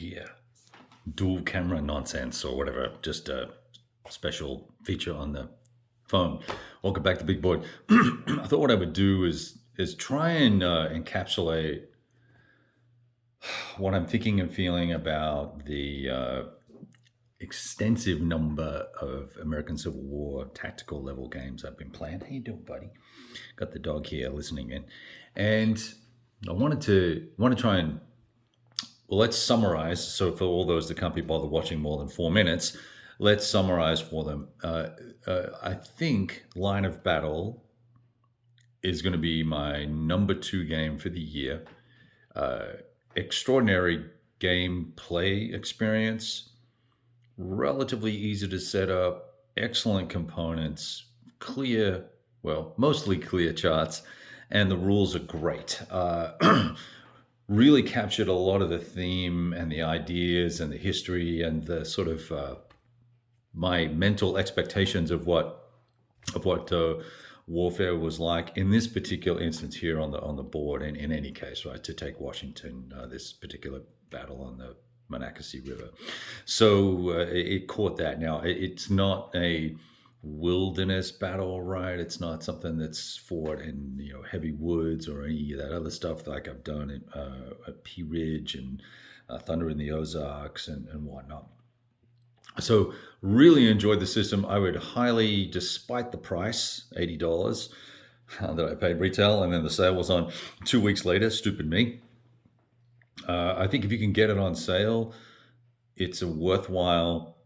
here. Dual camera nonsense or whatever, just a special feature on the phone. Welcome back to Big Boy. I thought what I would do is try and encapsulate what I'm thinking and feeling about the extensive number of American Civil War tactical level games I've been playing. How you doing, buddy? Got the dog here listening in, and I wanted to try and, well, let's summarize. So for all those that can't be bothered watching more than 4 minutes, let's summarize for them. I think Line of Battle is going to be my number 2 game for the year. Extraordinary gameplay experience, relatively easy to set up, excellent components, clear, well, mostly clear charts, and the rules are great. Really captured a lot of the theme and the ideas and the history and the sort of my mental expectations of what warfare was like in this particular instance here on the board. And in any case, right, to take Washington, this particular battle on the Monocacy River. So it caught that. Now it's not a wilderness battle, right? It's not something that's fought in heavy woods or any of that other stuff like I've done at Pea Ridge and Thunder in the Ozarks and whatnot. So really enjoyed the system. I would highly, despite the price, $80 that I paid retail, and then the sale was on 2 weeks later. Stupid me. I think if you can get it on sale, it's a worthwhile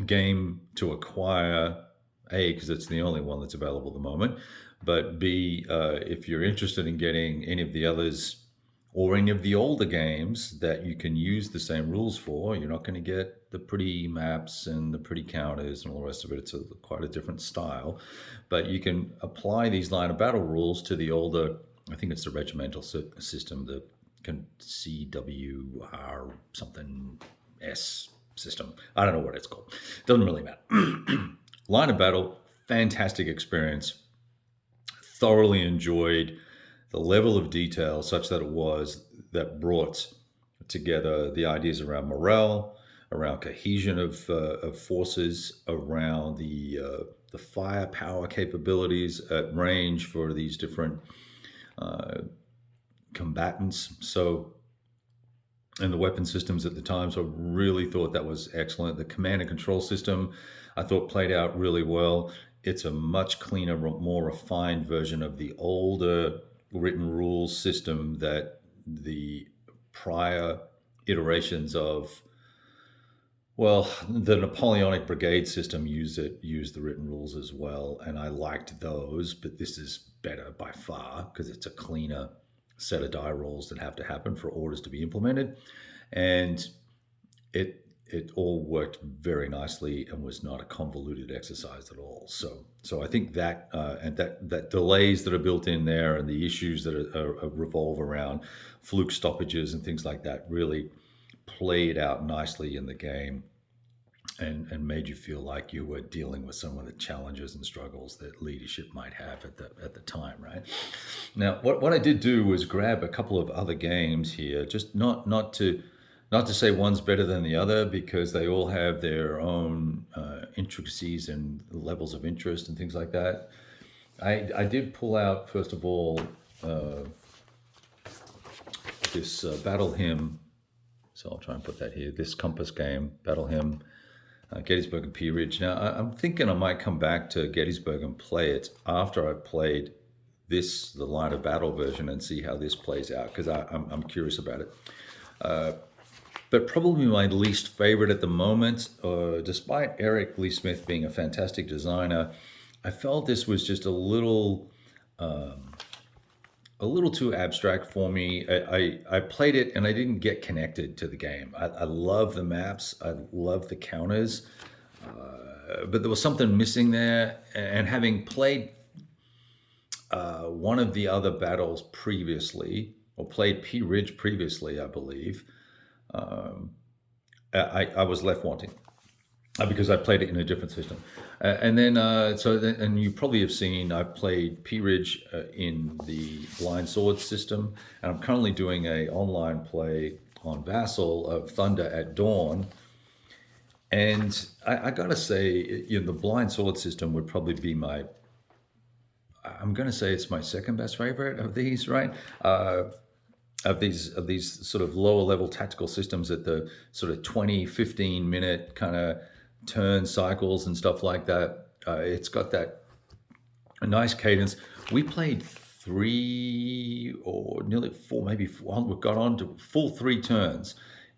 game to acquire, A, because it's the only one that's available at the moment, but B, if you're interested in getting any of the others or any of the older games that you can use the same rules for, you're not going to get the pretty maps and the pretty counters and all the rest of it. It's quite a different style, but you can apply these Line of Battle rules to the older, I think it's the regimental system, the CWR something S system. I don't know what it's called. Doesn't really matter. Line of Battle, fantastic experience. Thoroughly enjoyed the level of detail such that it was that brought together the ideas around morale, around cohesion of forces, around the firepower capabilities at range for these different combatants. So, and the weapon systems at the time. So I really thought that was excellent. The command and control system, I thought played out really well. It's a much cleaner, more refined version of the older written rules system that the prior iterations of, well, the Napoleonic Brigade system used the written rules as well. And I liked those, but this is better by far because it's a cleaner set of die rolls that have to happen for orders to be implemented, and it all worked very nicely and was not a convoluted exercise at all. So I think that and that delays that are built in there and the issues that revolve around fluke stoppages and things like that really played out nicely in the game and made you feel like you were dealing with some of the challenges and struggles that leadership might have at the time, right? Now, what I did do was grab a couple of other games here, just not to say one's better than the other, because they all have their own intricacies and levels of interest and things like that. I did pull out, first of all, this Battle Hymn. So I'll try and put that here. This Compass game, Battle Hymn, Gettysburg and Pea Ridge. Now, I'm thinking I might come back to Gettysburg and play it after I've played the Line of Battle version, and see how this plays out, because I'm curious about it. But probably my least favorite at the moment, despite Eric Lee Smith being a fantastic designer, I felt this was just a little too abstract for me. I played it and I didn't get connected to the game. I love the maps, I love the counters, but there was something missing there. And having played one of the other battles previously, or played Pea Ridge previously, I believe, I was left wanting. Because I played it in a different system. And you probably have seen, I've played Pea Ridge in the Blind Sword system, and I'm currently doing a online play on Vassal of Thunder at Dawn. And I gotta say, the blind sword system would probably be I'm gonna say it's my second best favorite of these, right? Of these sort of lower level tactical systems at the sort of 20-15 minute kind of turn cycles and stuff like that. It's got that nice cadence. We played 3 or nearly 4, maybe 4. We got on to full 3 turns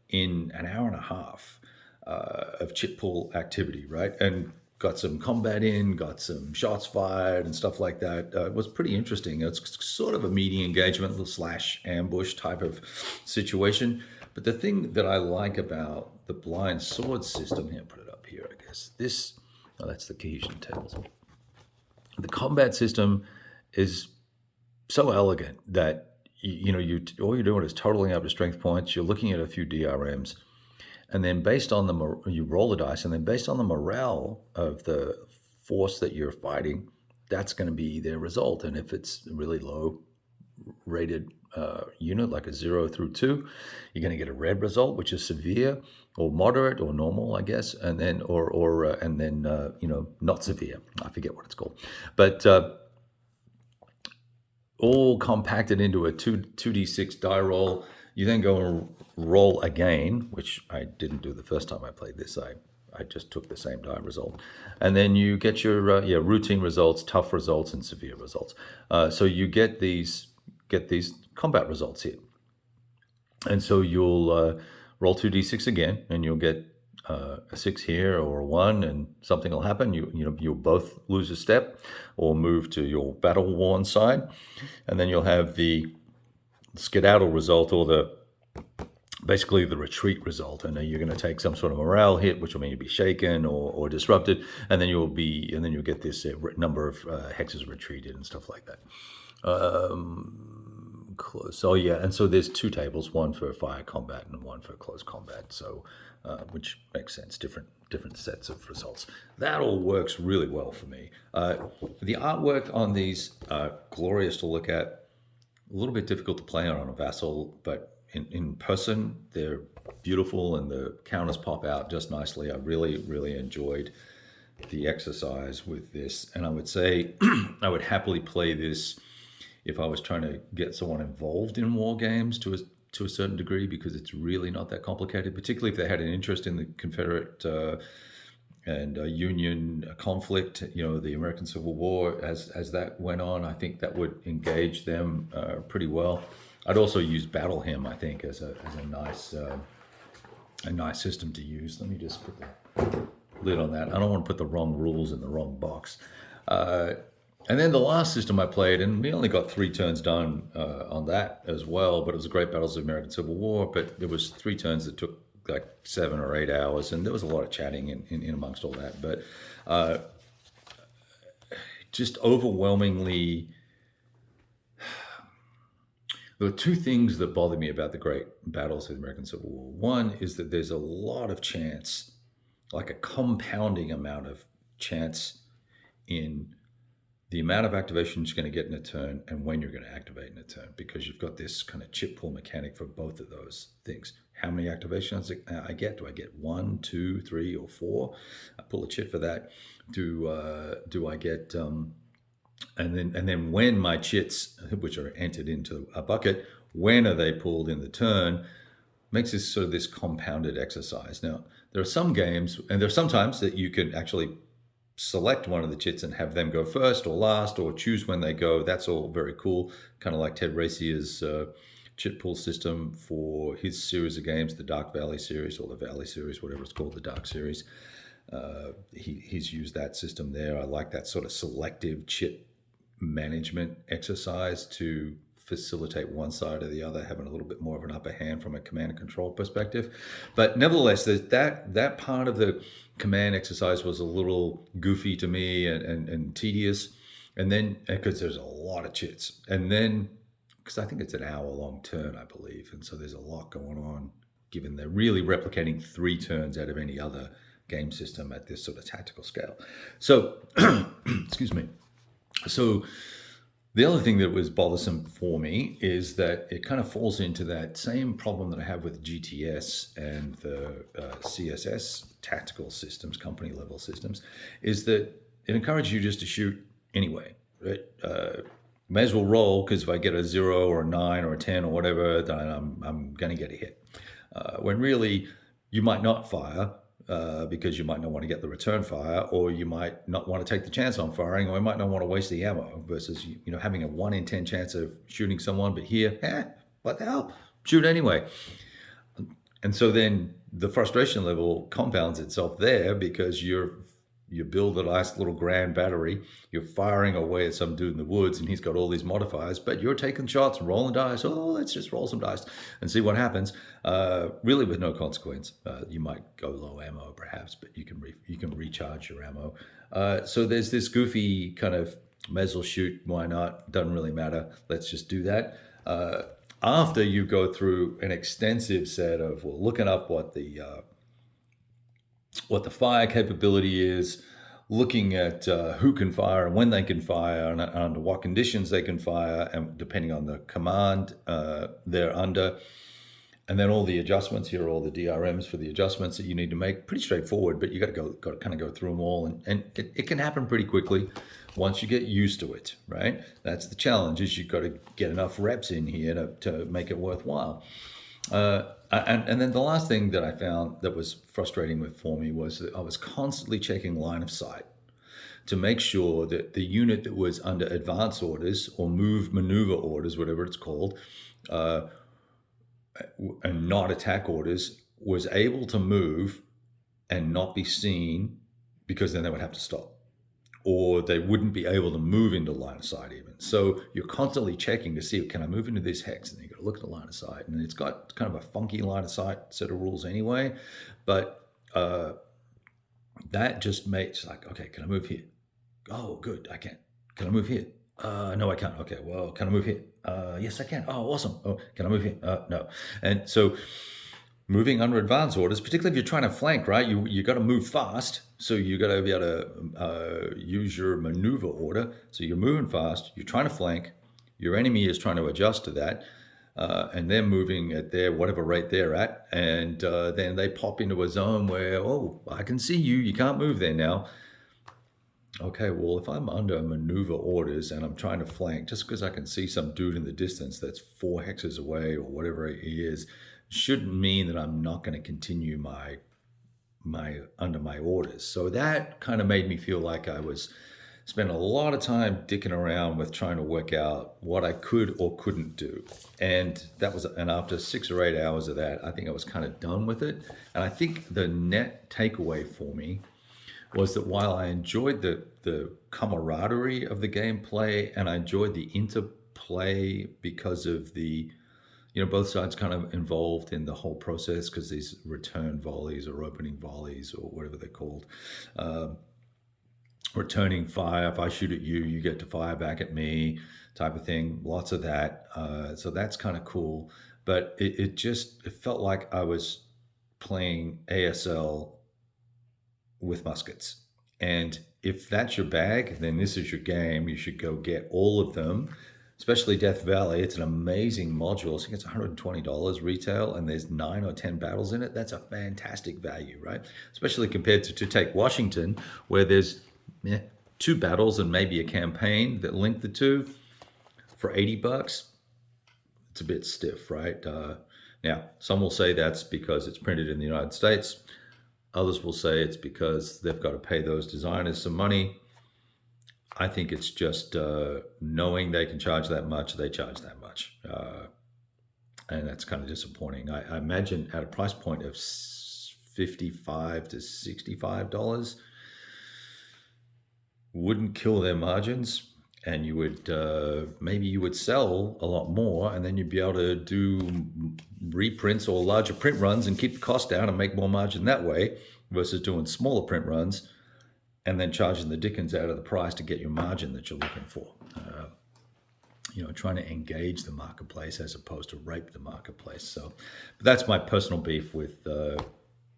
in an hour and a half of chip pull activity, right? And got some combat in, got some shots fired and stuff like that. It was pretty interesting. It's sort of a meaty engagement slash ambush type of situation. But the thing that I like about the blind sword system, here, put it up here, I guess. That's the cohesion tables. The combat system is so elegant that all you're doing is totaling up the strength points. You're looking at a few DRMs, and then based on you roll the dice, and then based on the morale of the force that you're fighting, that's going to be their result. And if it's a really low rated unit, like a 0 through 2, you're going to get a red result, which is severe or moderate or normal, I guess, and then not severe. I forget what it's called, but all compacted into a 2d6 die roll. You then go and roll again, which I didn't do the first time I played this. I just took the same die result, and then you get your routine results, tough results, and severe results. So you get these combat results here, and so you'll roll 2d6 again, and you'll get a 6 here or a 1, and something will happen. You'll both lose a step or move to your battle worn side, and then you'll have the skedaddle result, or basically the retreat result, and then you're going to take some sort of morale hit, which will mean you'll be shaken or disrupted, and then you'll get this number of hexes retreated and stuff like that. Close. Oh yeah, and so there's 2 tables, one for fire combat and one for close combat. So, which makes sense. Different sets of results. That all works really well for me. The artwork on these glorious to look at. A little bit difficult to play on a Vassal, but in person they're beautiful, and the counters pop out just nicely. I really, really enjoyed the exercise with this, and I would say I would happily play this if I was trying to get someone involved in war games to a certain degree, because it's really not that complicated, particularly if they had an interest in the Confederate and Union conflict, the American Civil War, as that went on. I think that would engage them pretty well. I'd also use Battle Hymn, I think, as a nice system to use. Let me just put the lid on that. I don't want to put the wrong rules in the wrong box. And then the last system I played, and we only got 3 turns done on that as well, but it was a Great Battles of the American Civil War. But there was 3 turns that took like 7 or 8 hours, and there was a lot of chatting in amongst all that. But just overwhelmingly, there were 2 things that bothered me about the Great Battles of the American Civil War. One is that there's a lot of chance, like a compounding amount of chance in the amount of activation you're going to get in a turn and when you're going to activate in a turn, because you've got this kind of chip pull mechanic for both of those things. How many activations I get? Do I get 1, 2, 3, or 4? I pull a chip for that. Do I get and then when my chits, which are entered into a bucket, when are they pulled in the turn? Makes this sort of this compounded exercise. Now, there are some games, and there are sometimes that you can actually select one of the chits and have them go first or last, or choose when they go. That's all very cool, kind of like Ted Racier's chit pool system for his series of games, the Dark Valley series, or the Valley series, whatever it's called, the Dark series. He's used that system there. I like that sort of selective chit management exercise to facilitate one side or the other having a little bit more of an upper hand from a command and control perspective. But nevertheless, that part of the command exercise was a little goofy to me and tedious. And then, because there's a lot of chits, and then because I think it's an hour-long turn, I believe, and so there's a lot going on, given they're really replicating 3 turns out of any other game system at this sort of tactical scale. So, excuse me. So The other thing that was bothersome for me is that it kind of falls into that same problem that I have with GTS and the CSS tactical systems, company level systems, is that it encourages you just to shoot anyway, right? May as well roll, because if I get a 0 or a 9 or a 10 or whatever, then I'm going to get a hit. When really you might not fire, because you might not want to get the return fire, or you might not want to take the chance on firing, or you might not want to waste the ammo, versus having a 1 in 10 chance of shooting someone. But here, what the hell, shoot anyway. And so then the frustration level compounds itself there, because you build a nice little grand battery, you're firing away at some dude in the woods, and he's got all these modifiers, but you're taking shots and rolling dice. Oh, let's just roll some dice and see what happens. Really, with no consequence. You might go low ammo, perhaps, but you can recharge your ammo. So there's this goofy kind of, may as well shoot, why not? Doesn't really matter. Let's just do that. After you go through an extensive set of looking up what the fire capability is, looking at who can fire and when they can fire, and under what conditions they can fire, and depending on the command they're under, and then all the adjustments here, all the DRMs for the adjustments that you need to make. Pretty straightforward, but you got to kind of go through them all, and it can happen pretty quickly once you get used to it, right? That's the challenge, is you've got to get enough reps in here to make it worthwhile. And then the last thing that I found that was frustrating for me was that I was constantly checking line of sight to make sure that the unit that was under advance orders or maneuver orders, whatever it's called, and not attack orders, was able to move and not be seen, because then they would have to stop, or they wouldn't be able to move into line of sight even. So you're constantly checking to see, can I move into this hex? And you got to look at the line of sight. And it's got kind of a funky line of sight set of rules anyway. But that just makes like, okay, can I move here? Oh, good, I can. Can I move here? No, I can't. Okay, well, can I move here? Yes, I can. Oh, awesome. Oh, can I move here? No. And so moving under advance orders, particularly if you're trying to flank, right? You got to move fast, so you got to be able to use your maneuver order. So you're moving fast, you're trying to flank, your enemy is trying to adjust to that, and they're moving at their whatever rate they're at, and then they pop into a zone where, oh, I can see you, you can't move there now. Okay, well, if I'm under maneuver orders and I'm trying to flank, just because I can see some dude in the distance that's 4 hexes away or whatever he is, shouldn't mean that I'm not going to continue my under my orders. So that kind of made me feel like I was spending a lot of time dicking around with trying to work out what I could or couldn't do. And after 6 or 8 hours of that, I think I was kind of done with it. And I think the net takeaway for me was that while I enjoyed the camaraderie of the gameplay, and I enjoyed the interplay because of the, both sides kind of involved in the whole process, because these return volleys or opening volleys or whatever they're called, returning fire. If I shoot at you, you get to fire back at me, type of thing. Lots of that. So that's kind of cool. But it felt like I was playing ASL with muskets. And if that's your bag, then this is your game. You should go get all of them, especially Death Valley. It's an amazing module. I think it's $120 retail, and there's 9 or 10 battles in it. That's a fantastic value, right? Especially compared to take Washington, where there's 2 battles and maybe a campaign that link the two for $80. It's a bit stiff, right? Now, some will say that's because it's printed in the United States. Others will say it's because they've got to pay those designers some money. I think it's just knowing they can charge that much, they charge that much. And that's kind of disappointing. I imagine at a price point of $55 to $65 wouldn't kill their margins. And you would, maybe you would sell a lot more, and then you'd be able to do reprints or larger print runs and keep the cost down and make more margin that way, versus doing smaller print runs and then charging the dickens out of the price to get your margin that you're looking for. Trying to engage the marketplace as opposed to rape the marketplace. So but that's my personal beef with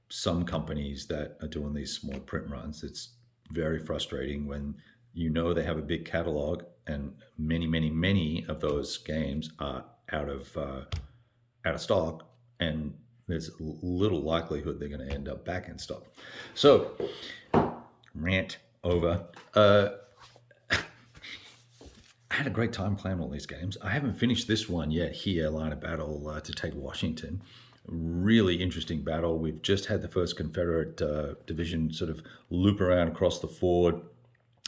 some companies that are doing these small print runs. It's very frustrating when you know they have a big catalog, and many of those games are out of stock, and there's little likelihood they're going to end up back in stock. So, rant over. I had a great time playing all these games. I haven't finished this one yet here, Line of Battle to take Washington. Really interesting battle. We've just had the first Confederate division sort of loop around across the ford.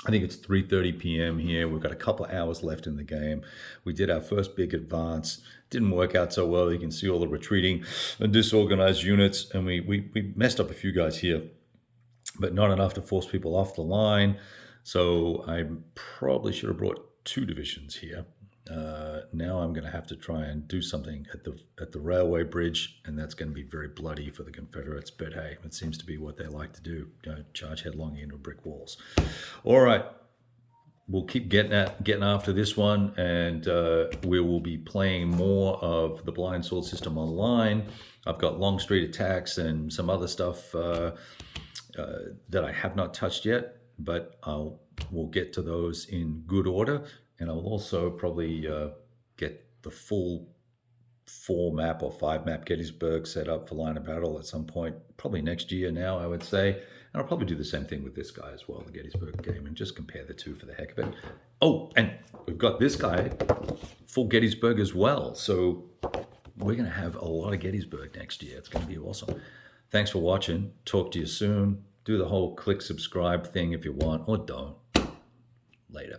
I think it's 3:30 p.m. here. We've got a couple of hours left in the game. We did our first big advance. Didn't work out so well. You can see all the retreating and disorganized units, and we messed up a few guys here, but not enough to force people off the line. So I probably should have brought 2 divisions here. Now I'm going to have to try and do something at the railway bridge, and that's going to be very bloody for the Confederates. But hey, it seems to be what they like to do, charge headlong into brick walls. All right, we'll keep getting after this one, and we will be playing more of the Blind Sword system online. I've got Long Street Attacks and some other stuff that I have not touched yet, but we'll get to those in good order. And I'll also probably get the full 4-map or 5-map Gettysburg set up for Line of Battle at some point, probably next year now, I would say. And I'll probably do the same thing with this guy as well, the Gettysburg game, and just compare the two for the heck of it. Oh, and we've got this guy, full Gettysburg as well. So we're going to have a lot of Gettysburg next year. It's going to be awesome. Thanks for watching. Talk to you soon. Do the whole click subscribe thing if you want, or don't. Later.